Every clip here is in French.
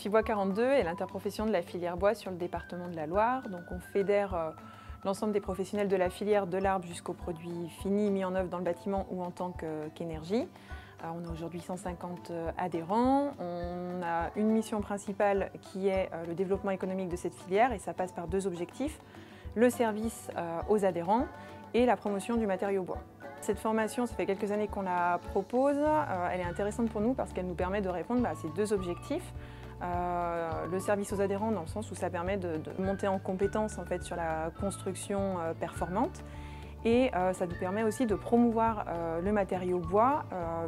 FIBois 42 est l'interprofession de la filière bois sur le département de la Loire. Donc on fédère l'ensemble des professionnels de la filière de l'arbre jusqu'aux produits finis mis en œuvre dans le bâtiment ou en tant qu'énergie. On a aujourd'hui 150 adhérents. On a une mission principale qui est le développement économique de cette filière et ça passe par deux objectifs, le service aux adhérents et la promotion du matériau bois. Cette formation, ça fait quelques années qu'on la propose. Elle est intéressante pour nous parce qu'elle nous permet de répondre à ces deux objectifs. Le service aux adhérents dans le sens où ça permet de monter en compétence en fait, sur la construction performante. Et ça nous permet aussi de promouvoir le matériau bois,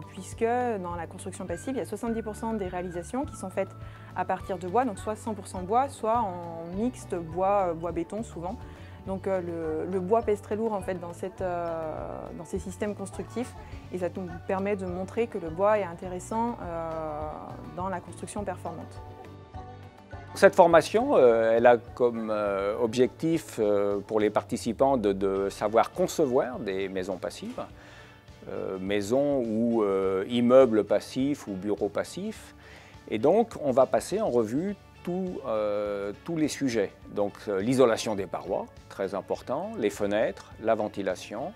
puisque dans la construction passive, il y a 70% des réalisations qui sont faites à partir de bois, donc soit 100% bois, soit en mixte bois-béton souvent. Donc le bois pèse très lourd en fait, dans ces systèmes constructifs et ça nous permet de montrer que le bois est intéressant dans la construction performante. Cette formation, elle a comme objectif pour les participants de savoir concevoir des maisons passives, maisons ou immeubles passifs ou bureaux passifs. Et donc, on va passer en revue tous les sujets. Donc, l'isolation des parois, très important, les fenêtres, la ventilation,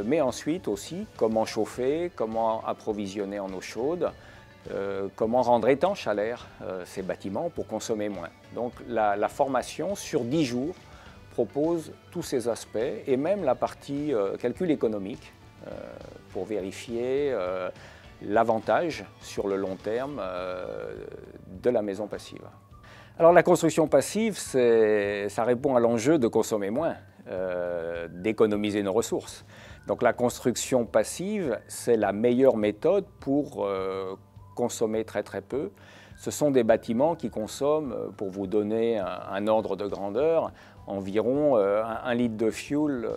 mais ensuite aussi comment chauffer, comment approvisionner en eau chaude, comment rendre étanche à l'air ces bâtiments pour consommer moins. Donc la formation sur 10 jours propose tous ces aspects et même la partie calcul économique pour vérifier l'avantage sur le long terme de la maison passive. Alors la construction passive, ça répond à l'enjeu de consommer moins, d'économiser nos ressources. Donc la construction passive, c'est la meilleure méthode pour consommer très peu. Ce sont des bâtiments qui consomment, pour vous donner un ordre de grandeur, environ 1 litre de fuel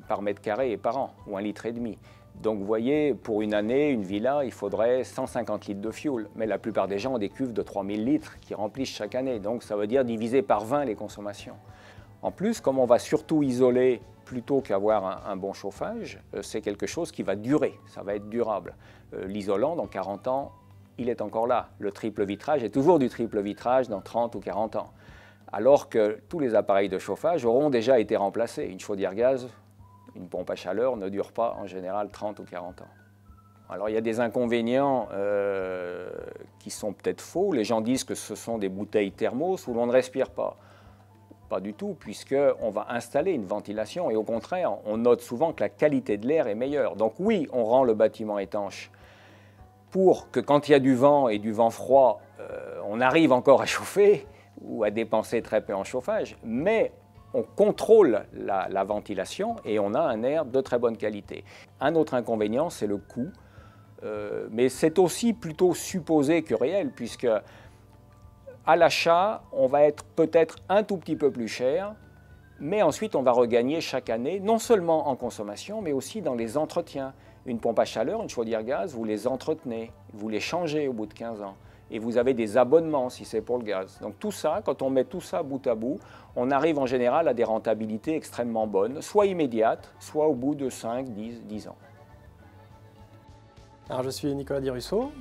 par mètre carré et par an, ou 1,5 litre. Donc vous voyez, pour une année, une villa, il faudrait 150 litres de fuel. Mais la plupart des gens ont des cuves de 3000 litres qui remplissent chaque année. Donc ça veut dire diviser par 20 les consommations. En plus, comme on va surtout isoler plutôt qu'avoir un bon chauffage, c'est quelque chose qui va durer, ça va être durable. L'isolant, dans 40 ans, il est encore là. Le triple vitrage est toujours du triple vitrage dans 30 ou 40 ans. Alors que tous les appareils de chauffage auront déjà été remplacés. Une chaudière gaz, une pompe à chaleur ne dure pas en général 30 ou 40 ans. Alors il y a des inconvénients qui sont peut-être faux. Les gens disent que ce sont des bouteilles thermos où l'on ne respire pas. Pas du tout, puisqu'on va installer une ventilation et au contraire, on note souvent que la qualité de l'air est meilleure. Donc oui, on rend le bâtiment étanche pour que quand il y a du vent et du vent froid, on arrive encore à chauffer ou à dépenser très peu en chauffage, mais on contrôle la ventilation et on a un air de très bonne qualité. Un autre inconvénient, c'est le coût, mais c'est aussi plutôt supposé que réel, puisque à l'achat, on va être peut-être un tout petit peu plus cher, mais ensuite on va regagner chaque année, non seulement en consommation, mais aussi dans les entretiens. Une pompe à chaleur, une chaudière gaz, vous les entretenez, vous les changez au bout de 15 ans. Et vous avez des abonnements si c'est pour le gaz. Donc tout ça, quand on met tout ça bout à bout, on arrive en général à des rentabilités extrêmement bonnes, soit immédiates, soit au bout de 5, 10 ans. Alors, je suis Nicolas Di Russo,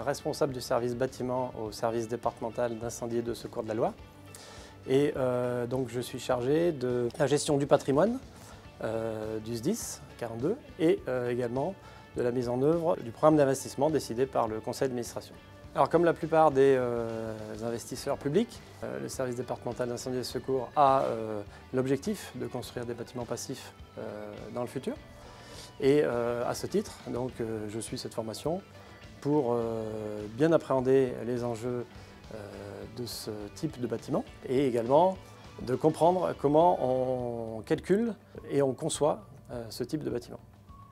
responsable du service bâtiment au service départemental d'incendie et de secours de la Loire. Et donc je suis chargé de la gestion du patrimoine du SDIS 42 et également de la mise en œuvre du programme d'investissement décidé par le conseil d'administration. Alors comme la plupart des investisseurs publics, le service départemental d'incendie et de secours a l'objectif de construire des bâtiments passifs dans le futur. Et à ce titre, donc, je suis cette formation pour bien appréhender les enjeux de ce type de bâtiment et également de comprendre comment on calcule et on conçoit ce type de bâtiment.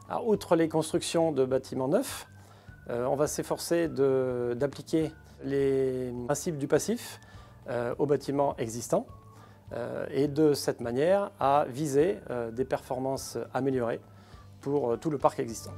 Alors, outre les constructions de bâtiments neufs, on va s'efforcer d'appliquer les principes du passif aux bâtiments existants et de cette manière à viser des performances améliorées pour tout le parc existant.